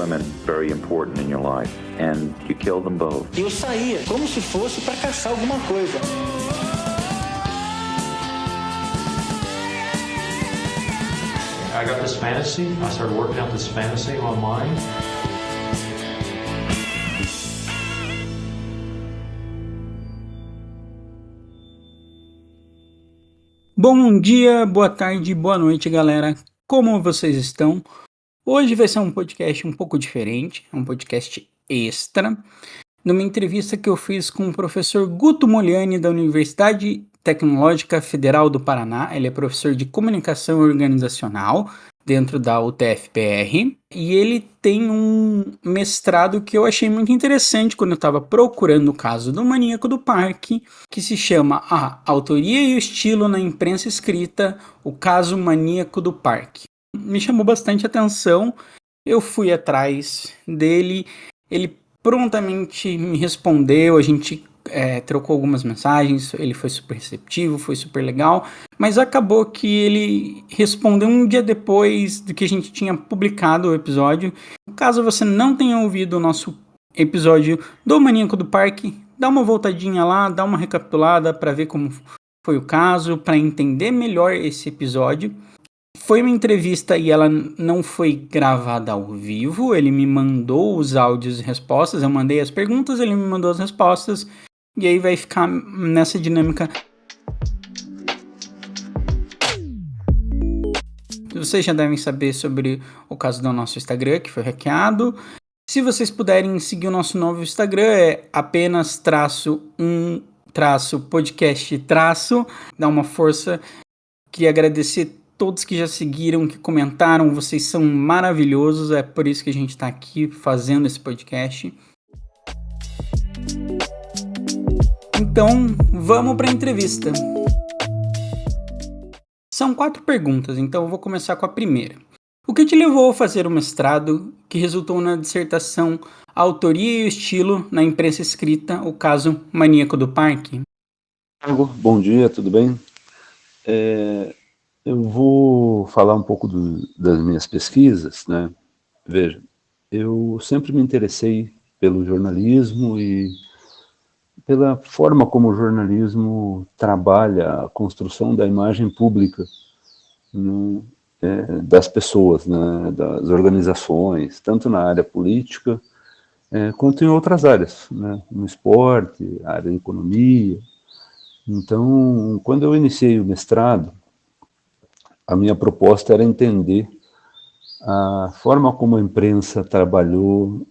women very important in your life, and you kill them both. Eu saía como se fosse para caçar alguma coisa. I got this fantasy. I started working out this fantasy online. Bom dia, boa tarde, boa noite, galera. Como vocês estão? Hoje vai ser um podcast um pouco diferente, um podcast extra, numa entrevista que eu fiz com o professor Guto Moliani, da Universidade Tecnológica Federal do Paraná. Ele é professor de comunicação organizacional dentro da UTF-PR, e ele tem um mestrado que eu achei muito interessante quando eu estava procurando o caso do Maníaco do Parque, que se chama A Autoria e o Estilo na Imprensa Escrita, o caso Maníaco do Parque. Me chamou bastante atenção, eu fui atrás dele, ele prontamente me respondeu, a gente trocou algumas mensagens, ele foi super receptivo, foi super legal, mas acabou que ele respondeu um dia depois do que a gente tinha publicado o episódio. Caso você não tenha ouvido o nosso episódio do Maníaco do Parque, dá uma voltadinha lá, dá uma recapitulada para ver como foi o caso, para entender melhor esse episódio. Foi uma entrevista e ela não foi gravada ao vivo, ele me mandou os áudios e respostas, eu mandei as perguntas, ele me mandou as respostas, e aí vai ficar nessa dinâmica. Vocês já devem saber sobre o caso do nosso Instagram, que foi hackeado. Se vocês puderem seguir o nosso novo Instagram, é apenas _podcast_, dá uma força. Queria agradecer todos que já seguiram, que comentaram, vocês são maravilhosos, é por isso que a gente está aqui fazendo esse podcast. Então, vamos para a entrevista. São 4 perguntas, então eu vou começar com a primeira. O que te levou a fazer o mestrado que resultou na dissertação A Autoria e o Estilo na Imprensa Escrita, o caso Maníaco do Parque? Bom dia, tudo bem? Eu vou falar um pouco das minhas pesquisas, né? Veja, eu sempre me interessei pelo jornalismo e pela forma como o jornalismo trabalha a construção da imagem pública, né, das pessoas, né, das organizações, tanto na área política quanto em outras áreas, né, no esporte, área da economia. Então, quando eu iniciei o mestrado, a minha proposta era entender a forma como a imprensa trabalhou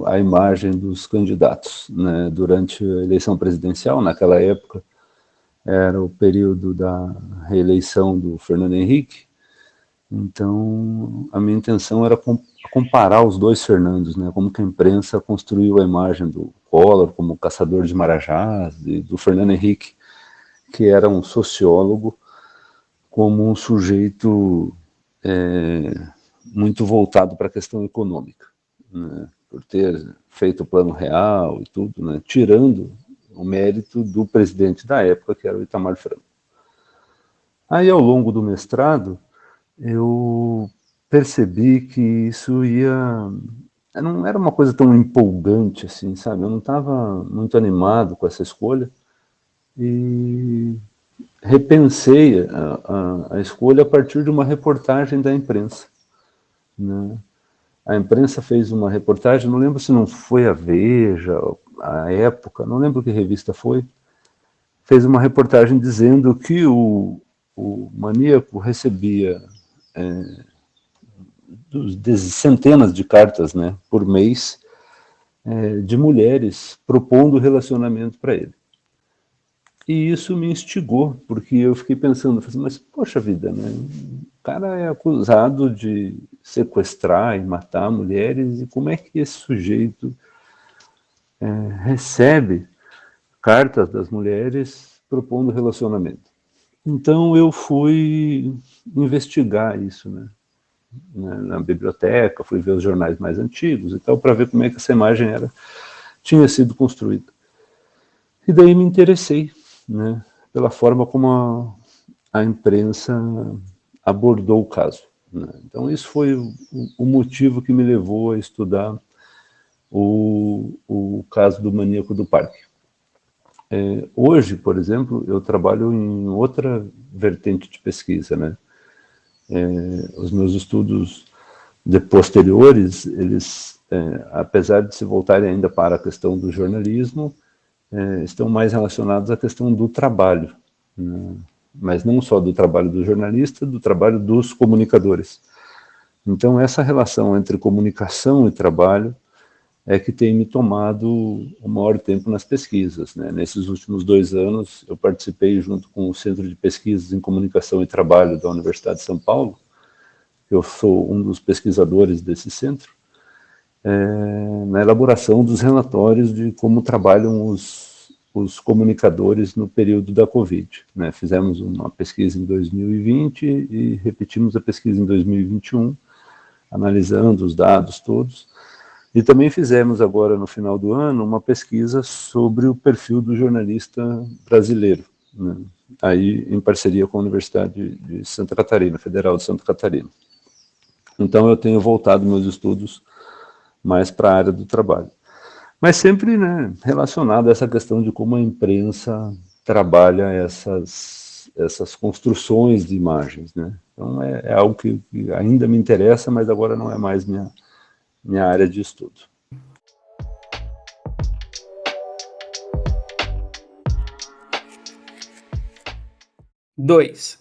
a imagem dos candidatos, né, durante a eleição presidencial. Naquela época era o período da reeleição do Fernando Henrique, então a minha intenção era comparar os dois Fernandos, né, como que a imprensa construiu a imagem do Collor como caçador de marajás, e do Fernando Henrique, que era um sociólogo, como um sujeito muito voltado para a questão econômica, né, por ter feito o Plano Real e tudo, né, tirando o mérito do presidente da época, que era o Itamar Franco. Aí, ao longo do mestrado, eu percebi que isso não era uma coisa tão empolgante assim, sabe? Eu não estava muito animado com essa escolha e repensei a escolha a partir de uma reportagem da imprensa, né? A imprensa fez uma reportagem, não lembro se não foi a Veja, a Época, não lembro que revista foi, fez uma reportagem dizendo que o maníaco recebia centenas de cartas, né, por mês, de mulheres propondo relacionamento para ele. E isso me instigou, porque eu fiquei pensando, mas poxa vida, né? O cara é acusado de sequestrar e matar mulheres, e como é que esse sujeito recebe cartas das mulheres propondo relacionamento? Então eu fui investigar isso, né? Na biblioteca, fui ver os jornais mais antigos e tal, para ver como é que essa imagem tinha sido construída. E daí me interessei, né, pela forma como a imprensa abordou o caso, né? Então, isso foi o motivo que me levou a estudar o caso do maníaco do parque. Hoje, por exemplo, eu trabalho em outra vertente de pesquisa, né? Os meus estudos posteriores, eles, apesar de se voltarem ainda para a questão do jornalismo, estão mais relacionados à questão do trabalho, né? Mas não só do trabalho do jornalista, do trabalho dos comunicadores. Então, essa relação entre comunicação e trabalho é que tem me tomado o maior tempo nas pesquisas, né? Nesses últimos 2 anos, eu participei junto com o Centro de Pesquisas em Comunicação e Trabalho da Universidade de São Paulo. Eu sou um dos pesquisadores desse centro, na elaboração dos relatórios de como trabalham os comunicadores no período da Covid, né? Fizemos uma pesquisa em 2020 e repetimos a pesquisa em 2021, analisando os dados todos. E também fizemos agora, no final do ano, uma pesquisa sobre o perfil do jornalista brasileiro, né? Aí em parceria com a Universidade de Santa Catarina, Federal de Santa Catarina. Então eu tenho voltado meus estudos mais para a área do trabalho. Mas sempre, né, relacionado a essa questão de como a imprensa trabalha essas construções de imagens, né? Então é algo que ainda me interessa, mas agora não é mais minha área de estudo. Dois.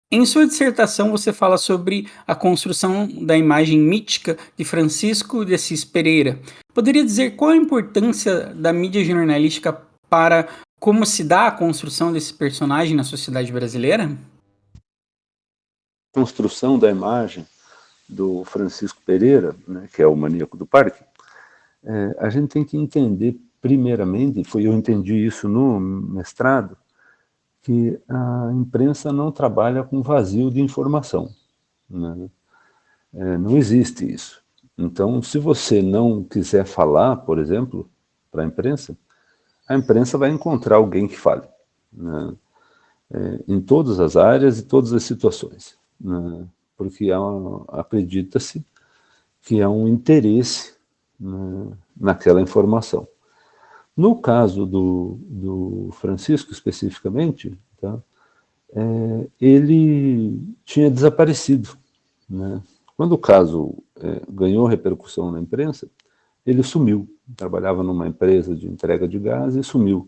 Em sua dissertação, você fala sobre a construção da imagem mítica de Francisco de Assis Pereira. Poderia dizer qual a importância da mídia jornalística para como se dá a construção desse personagem na sociedade brasileira? Construção da imagem do Francisco Pereira, né, que é o maníaco do parque, a gente tem que entender primeiramente, eu entendi isso no mestrado, que a imprensa não trabalha com vazio de informação, né? Não existe isso. Então, se você não quiser falar, por exemplo, para a imprensa vai encontrar alguém que fale, né? Em todas as áreas e todas as situações, né? Porque acredita-se que há um interesse, né, naquela informação. No caso do Francisco, especificamente, tá, ele tinha desaparecido, né? Quando o caso ganhou repercussão na imprensa, ele sumiu. Trabalhava numa empresa de entrega de gás e sumiu.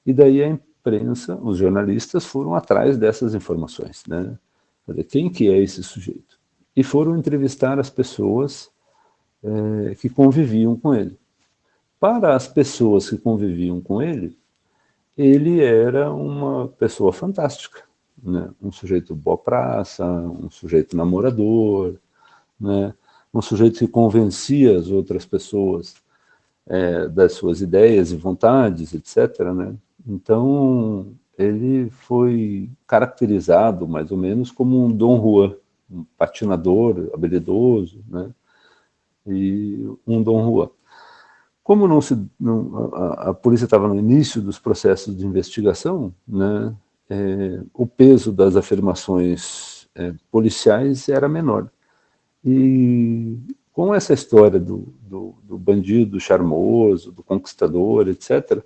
E daí a imprensa, os jornalistas foram atrás dessas informações, né? Quer dizer, quem que é esse sujeito? E foram entrevistar as pessoas que conviviam com ele. Para as pessoas que conviviam com ele era uma pessoa fantástica, né? Um sujeito boa praça, um sujeito namorador, né? Um sujeito que convencia as outras pessoas das suas ideias e vontades, etc., né? Então, ele foi caracterizado, mais ou menos, como um Dom Juan, um patinador habilidoso, né? E um Dom Juan. Como a polícia estava no início dos processos de investigação, né, o peso das afirmações policiais era menor. E com essa história do bandido charmoso, do conquistador, etc.,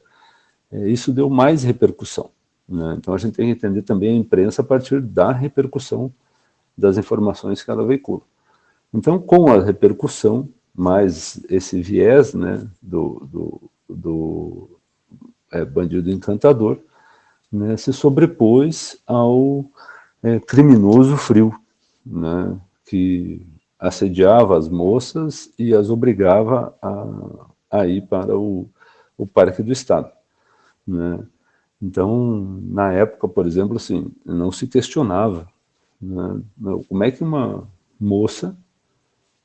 isso deu mais repercussão, né? Então a gente tem que entender também a imprensa a partir da repercussão das informações que ela veicula. Então, com a repercussão, mais esse viés, né, do bandido encantador, né, se sobrepôs ao criminoso frio, né, que assediava as moças e as obrigava a ir para o Parque do Estado, né? Então, na época, por exemplo, assim, não se questionava, né, como é que uma moça,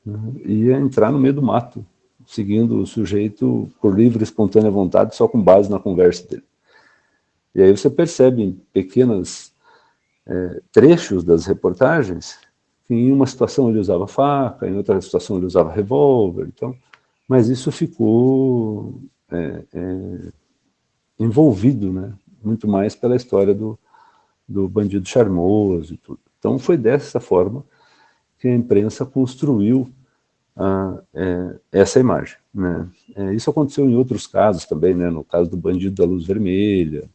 né, ia entrar no meio do mato, seguindo o sujeito por livre e espontânea vontade, só com base na conversa dele. E aí você percebe em pequenos trechos das reportagens que em uma situação ele usava faca, em outra situação ele usava revólver, então, mas isso ficou envolvido, né, muito mais pela história do bandido charmoso e tudo. Então foi dessa forma que a imprensa construiu essa imagem, né? Isso aconteceu em outros casos também, né? No caso do bandido da luz vermelha,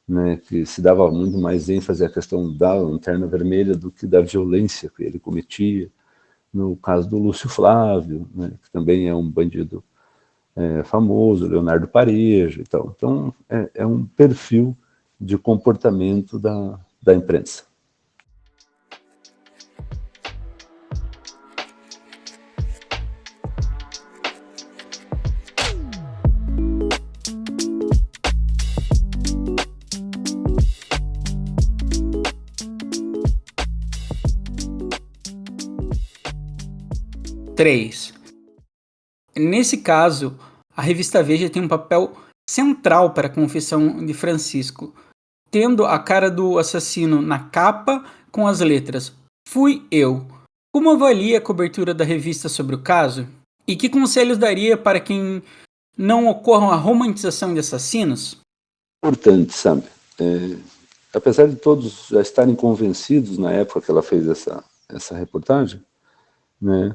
né? Que se dava muito mais ênfase à questão da lanterna vermelha do que da violência que ele cometia. No caso do Lúcio Flávio, né? Que também é um bandido famoso, Leonardo Pareja e tal. Então, é um perfil de comportamento da imprensa. Três. Nesse caso, a revista Veja tem um papel central para a confissão de Francisco, tendo a cara do assassino na capa com as letras "Fui eu". Como avalia a cobertura da revista sobre o caso? E que conselhos daria para quem não ocorra a romantização de assassinos? Importante, sabe? Apesar de todos já estarem convencidos na época que ela fez essa reportagem, né?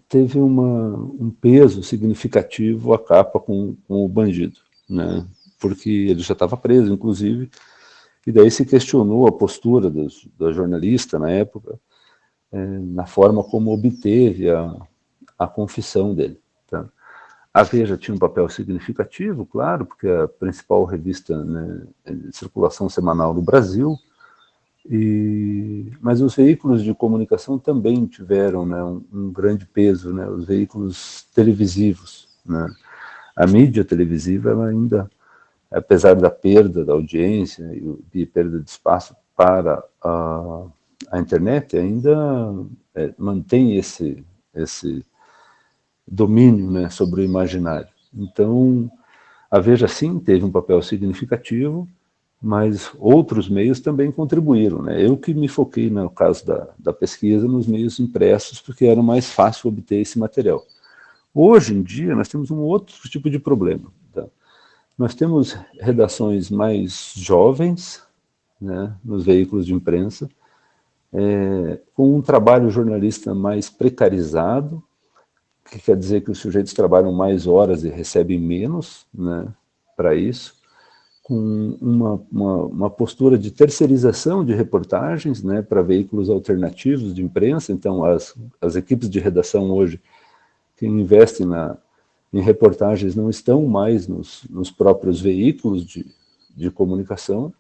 Teve um peso significativo a capa com o bandido, né? Porque ele já estava preso, inclusive, e daí se questionou a postura da jornalista na época, na forma como obteve a confissão dele. Tá? A Veja tinha um papel significativo, claro, porque é a principal revista, né, de circulação semanal no Brasil, mas os veículos de comunicação também tiveram, né, um grande peso, né, os veículos televisivos, né. A mídia televisiva, ela ainda, apesar da perda da audiência e perda de espaço para a internet, ainda mantém esse domínio, né, sobre o imaginário. Então, a Veja, sim, teve um papel significativo, mas outros meios também contribuíram, né? Eu que me foquei, no caso da pesquisa, nos meios impressos, porque era mais fácil obter esse material. Hoje em dia, nós temos um outro tipo de problema. Tá? Nós temos redações mais jovens, né, nos veículos de imprensa, com um trabalho jornalista mais precarizado, que quer dizer que os sujeitos trabalham mais horas e recebem menos, né, para isso, com uma postura de terceirização de reportagens, né, para veículos alternativos de imprensa. Então, as equipes de redação hoje que investem em reportagens não estão mais nos próprios veículos de comunicação,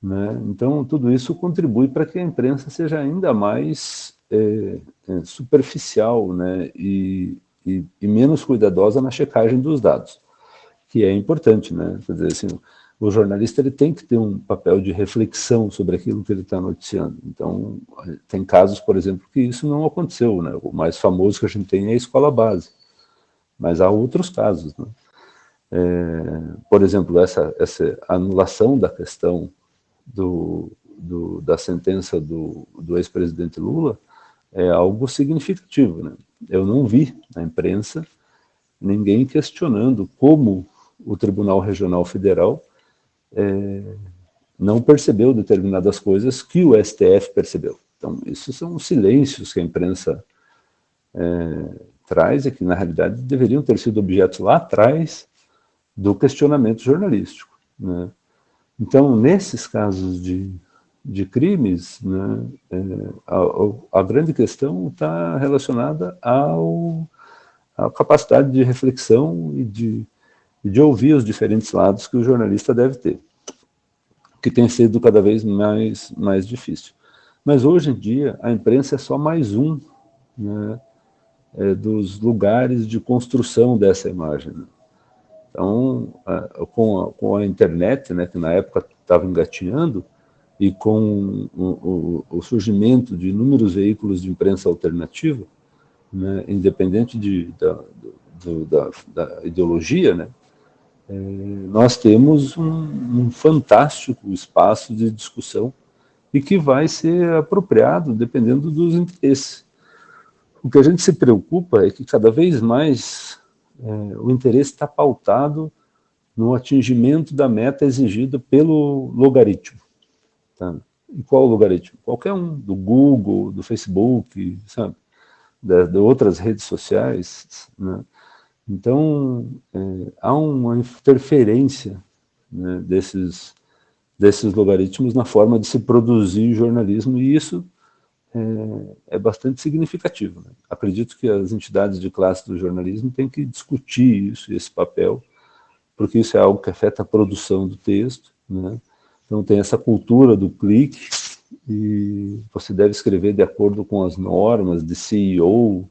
né? Então, tudo isso contribui para que a imprensa seja ainda mais superficial, né, e menos cuidadosa na checagem dos dados, que é importante, né? Quer dizer, assim, o jornalista ele tem que ter um papel de reflexão sobre aquilo que ele está noticiando. Então, tem casos, por exemplo, que isso não aconteceu, né? O mais famoso que a gente tem é a escola base, mas há outros casos, né? Por exemplo, essa anulação da questão da sentença do ex-presidente Lula é algo significativo, né? Eu não vi na imprensa ninguém questionando como o Tribunal Regional Federal não percebeu determinadas coisas que o STF percebeu. Então, isso são silêncios que a imprensa traz e que, na realidade, deveriam ter sido objetos lá atrás do questionamento jornalístico, né? Então, nesses casos de crimes, né, a grande questão está relacionada à capacidade de reflexão e de ouvir os diferentes lados que o jornalista deve ter, que tem sido cada vez mais difícil. Mas hoje em dia a imprensa é só mais um, né, dos lugares de construção dessa imagem, né? Então, com a internet, né, que na época estava engatinhando, e com o surgimento de inúmeros veículos de imprensa alternativa, né, independente da ideologia, né, nós temos um fantástico espaço de discussão e que vai ser apropriado dependendo dos interesses. O que a gente se preocupa é que cada vez mais o interesse está pautado no atingimento da meta exigida pelo logaritmo. Tá? E qual o logaritmo? Qualquer um, do Google, do Facebook, sabe? De outras redes sociais, né? Então, há uma interferência, né, desses logaritmos na forma de se produzir jornalismo, e isso é bastante significativo, né? Acredito que as entidades de classe do jornalismo têm que discutir isso, esse papel, porque isso é algo que afeta a produção do texto, né? Então tem essa cultura do clique, e você deve escrever de acordo com as normas de CEO,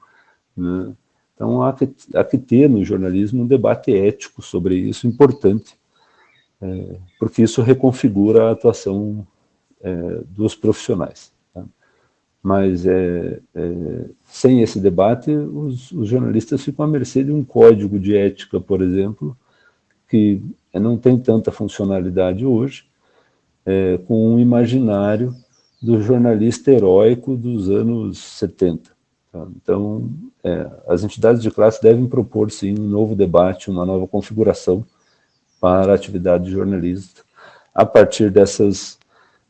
né? Então há que ter no jornalismo um debate ético sobre isso, importante, porque isso reconfigura a atuação dos profissionais, tá? Mas sem esse debate, os jornalistas ficam à mercê de um código de ética, por exemplo, que não tem tanta funcionalidade hoje, com um imaginário do jornalista heróico dos anos 70. Tá? Então, as entidades de classe devem propor, sim, um novo debate, uma nova configuração para a atividade jornalista, a partir dessas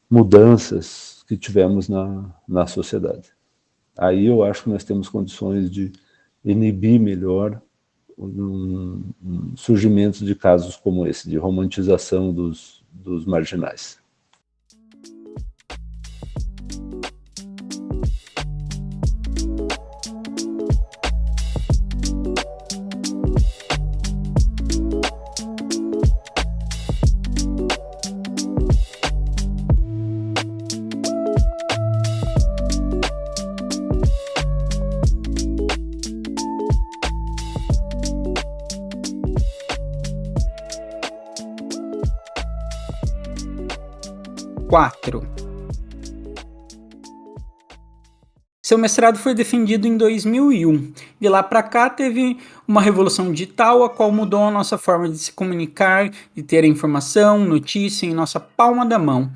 mudanças que tivemos na sociedade. Aí eu acho que nós temos condições de inibir melhor um surgimento de casos como esse, de romantização dos marginais. Seu mestrado foi defendido em 2001. De lá para cá teve uma revolução digital, a qual mudou a nossa forma de se comunicar, de ter a informação, notícia em nossa palma da mão.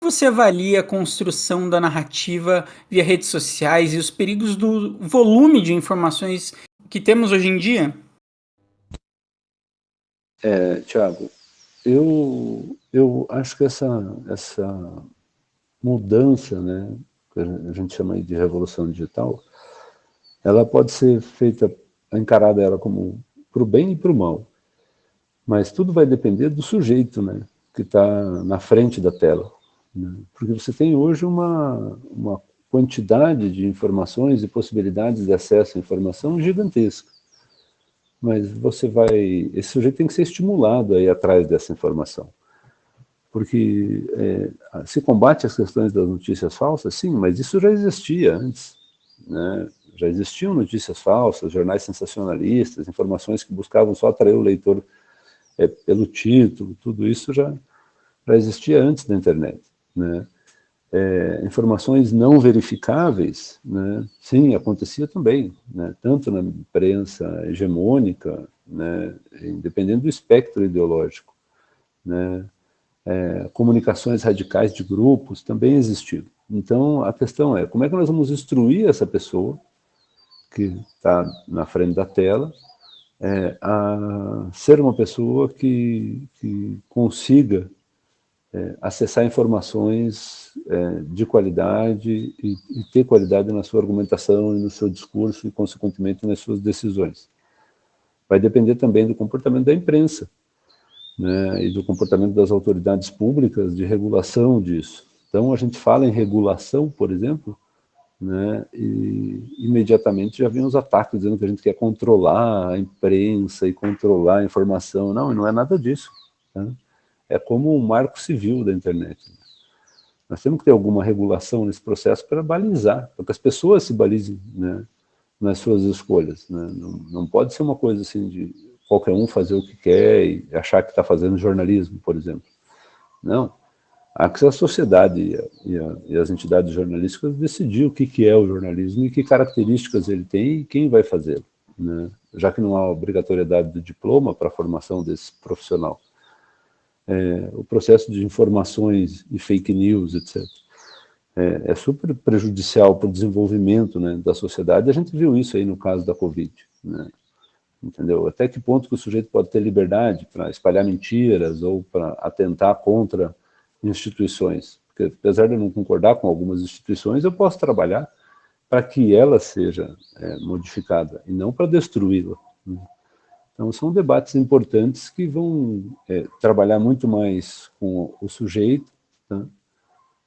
Como você avalia a construção da narrativa via redes sociais e os perigos do volume de informações que temos hoje em dia? Tiago, eu acho que essa mudança, né, que a gente chama aí de revolução digital, ela pode ser encarada ela como para o bem e para o mal, mas tudo vai depender do sujeito, né, que está na frente da tela, né? Porque você tem hoje uma quantidade de informações e possibilidades de acesso à informação gigantesca, mas esse sujeito tem que ser estimulado a ir atrás dessa informação. Porque se combate as questões das notícias falsas, sim, mas isso já existia antes, né? Já existiam notícias falsas, jornais sensacionalistas, informações que buscavam só atrair o leitor pelo título, tudo isso já existia antes da internet, né? Informações não verificáveis, né? Sim, acontecia também, né? Tanto na imprensa hegemônica, né? Independente do espectro ideológico, né? Comunicações radicais de grupos também existiam. Então, a questão é, como é que nós vamos instruir essa pessoa que está na frente da tela a ser uma pessoa que consiga acessar informações de qualidade e ter qualidade na sua argumentação e no seu discurso e, consequentemente, nas suas decisões. Vai depender também do comportamento da imprensa, né, e do comportamento das autoridades públicas de regulação disso. Então, a gente fala em regulação, por exemplo, né, e imediatamente já vem os ataques dizendo que a gente quer controlar a imprensa e controlar a informação. Não, e não é nada disso, né? É como um marco civil da internet. Nós temos que ter alguma regulação nesse processo para balizar, para que as pessoas se balizem, né, nas suas escolhas, né? Não pode ser uma coisa assim de qualquer um fazer o que quer e achar que está fazendo jornalismo, por exemplo. Não. Há que a sociedade e as entidades jornalísticas decidir o que é o jornalismo e que características ele tem e quem vai fazê-lo, né? Já que não há obrigatoriedade do diploma para a formação desse profissional. O processo de informações e fake news, etc., é super prejudicial para o desenvolvimento, né, da sociedade. A gente viu isso aí no caso da Covid, né? Entendeu? Até que ponto que o sujeito pode ter liberdade para espalhar mentiras ou para atentar contra instituições. Porque apesar de eu não concordar com algumas instituições, eu posso trabalhar para que ela seja modificada e não para destruí-la, né? Então, são debates importantes que vão trabalhar muito mais com o sujeito, né,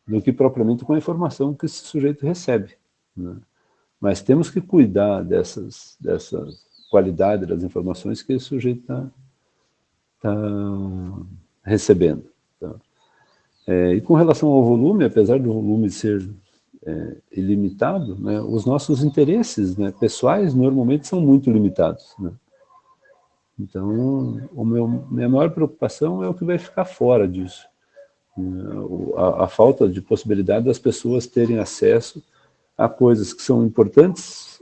do que propriamente com a informação que esse sujeito recebe, né? Mas temos que cuidar dessa qualidade das informações que esse sujeito está recebendo, tá? E com relação ao volume, apesar do volume ser ilimitado, né, os nossos interesses, né, pessoais normalmente são muito limitados, né? Então, minha maior preocupação é o que vai ficar fora disso, né? A falta de possibilidade das pessoas terem acesso a coisas que são importantes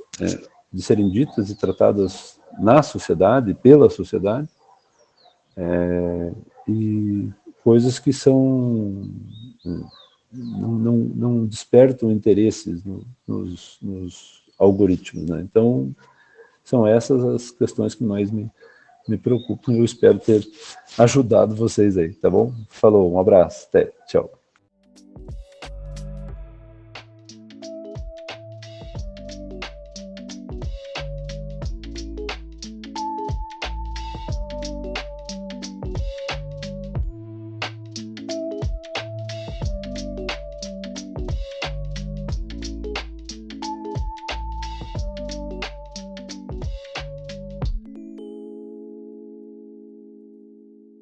de serem ditas e tratadas na sociedade, pela sociedade, e coisas que não despertam interesses nos algoritmos, né? Então, são essas as questões que mais me preocupam e eu espero ter ajudado vocês aí, tá bom? Falou, um abraço, até, tchau.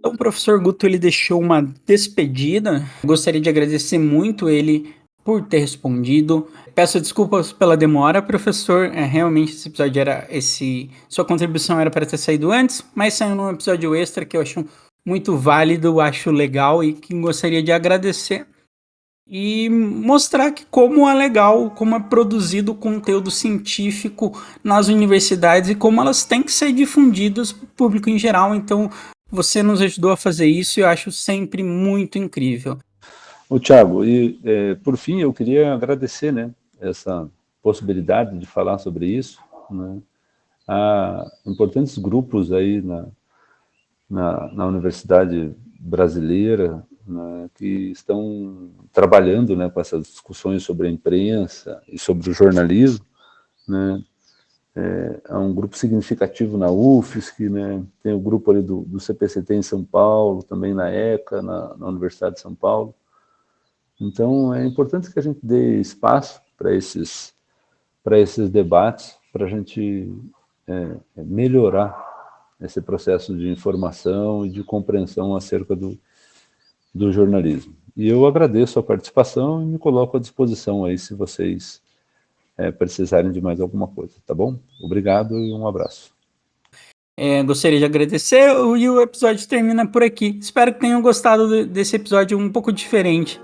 Então, o professor Guto, ele deixou uma despedida. Gostaria de agradecer muito ele por ter respondido. Peço desculpas pela demora, professor. Realmente esse episódio sua contribuição era para ter saído antes, mas saiu num episódio extra que eu acho muito válido, acho legal e que gostaria de agradecer e mostrar que como é legal, como é produzido conteúdo científico nas universidades e como elas têm que ser difundidas para o público em geral. Então, você nos ajudou a fazer isso e eu acho sempre muito incrível. Ô, Thiago, e por fim eu queria agradecer, né, essa possibilidade de falar sobre isso, né? Há importantes grupos aí na universidade brasileira, né, que estão trabalhando, né, com essas discussões sobre a imprensa e sobre o jornalismo, né? Há um grupo significativo na UFSC, né? Tem o grupo ali do CPCT em São Paulo, também na ECA, na Universidade de São Paulo. Então, é importante que a gente dê espaço para esses debates, para a gente melhorar esse processo de informação e de compreensão acerca do jornalismo. E eu agradeço a participação e me coloco à disposição aí se vocês precisarem de mais alguma coisa, tá bom? Obrigado e um abraço. Gostaria de agradecer e o episódio termina por aqui. Espero que tenham gostado desse episódio um pouco diferente.